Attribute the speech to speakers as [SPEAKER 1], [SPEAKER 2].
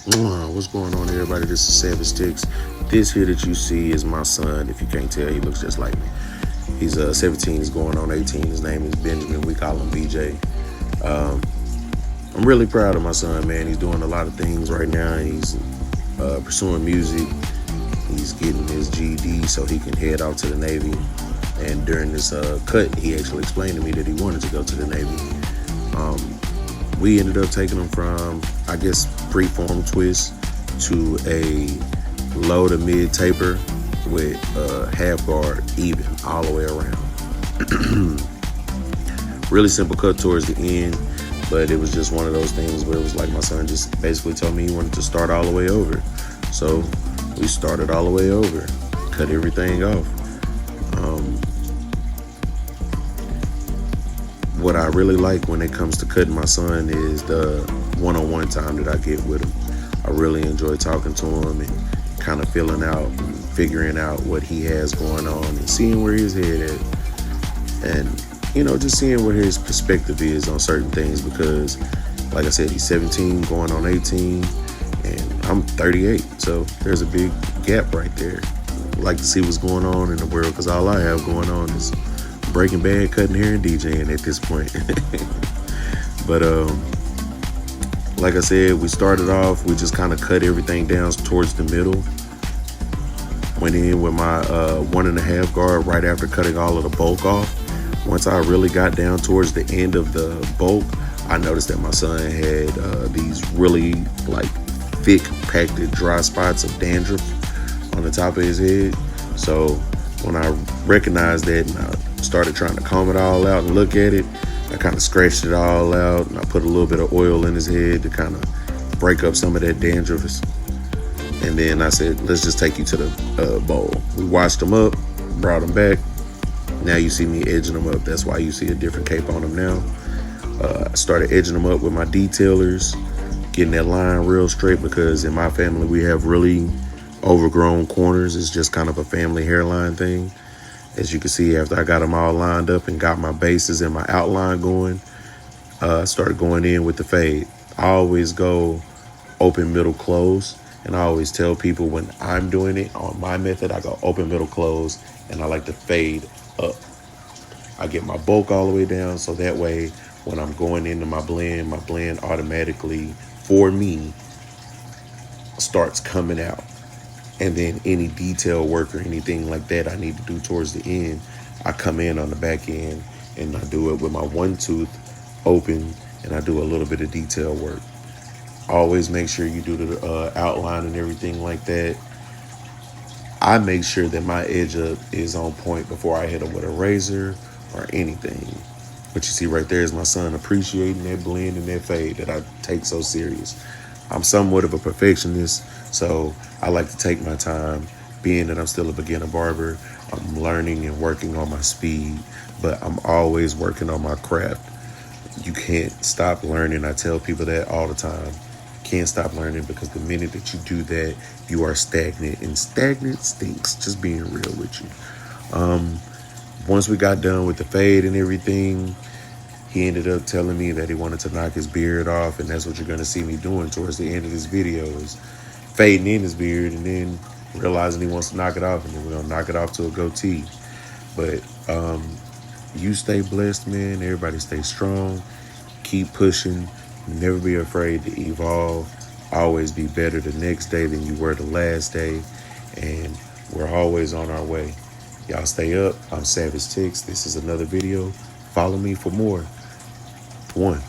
[SPEAKER 1] What's going on, everybody? This is Savage Sticks. This here that you see is my son. If you can't tell, he looks just like me. He's 17. He's going on 18. His name is Benjamin. We call him BJ. I'm really proud of my son, man. He's doing a lot of things right now. He's pursuing music. He's getting his GED so he can head out to the Navy. And during this cut, he actually explained to me that he wanted to go to the Navy. We ended up taking him from, I guess, preform twist to a low to mid taper with half guard even all the way around. Really simple cut towards the end, but it was just one of those things where it was like my son just basically told me he wanted to start all the way over. So we started all the way over, cut everything off. What I really like when it comes to cutting my son is the one-on-one time that I get with him. I really enjoy talking to him and kind of filling out and figuring out what he has going on and seeing where his head at. And, just seeing where his perspective is on certain things because, like I said, he's 17 going on 18 and I'm 38. So there's a big gap right there. I like to see what's going on in the world because all I have going on is Breaking Bad, cutting hair, and DJing at this point. But like I said, we started off, we just kind of cut everything down towards the middle. Went in with my 1.5 guard right after cutting all of the bulk off. Once I really got down towards the end of the bulk, I noticed that my son had these really thick, packed, dry spots of dandruff on the top of his head. So when I recognized that and I started trying to comb it all out and look at it, I kind of scratched it all out and I put a little bit of oil in his head to kind of break up some of that dandruff. And then I said, let's just take you to the bowl. We washed him up, brought him back. Now you see me edging him up. That's why you see a different cape on him now. I started edging him up with my detailers, getting that line real straight because in my family we have really overgrown corners. It's just kind of a family hairline thing. As you can see, after I got them all lined up and got my bases and my outline going, I started going in with the fade. I always go open, middle, close. And I always tell people when I'm doing it on my method, I go open, middle, close, and I like to fade up. I get my bulk all the way down so that way when I'm going into my blend automatically, for me, starts coming out. And then any detail work or anything like that I need to do towards the end, I come in on the back end and I do it with my one tooth open and I do a little bit of detail work. Always make sure you do the outline and everything like that. I make sure that my edge up is on point before I hit them with a razor or anything. What you see right there is my son appreciating that blend and that fade that I take so serious. I'm somewhat of a perfectionist, so I like to take my time. Being that I'm still a beginner barber, I'm learning and working on my speed, but I'm always working on my craft. You can't stop learning. I tell people that all the time. Can't stop learning because the minute that you do that, you are stagnant, and stagnant stinks, just being real with you. Once we got done with the fade and everything, he ended up telling me that he wanted to knock his beard off, and that's what you're going to see me doing towards the end of this video is fading in his beard and then realizing he wants to knock it off, and then we're going to knock it off to a goatee. But you stay blessed, man. Everybody stay strong. Keep pushing. Never be afraid to evolve. Always be better the next day than you were the last day. And we're always on our way. Y'all stay up. I'm Savage Ticks. This is another video. Follow me for more. One.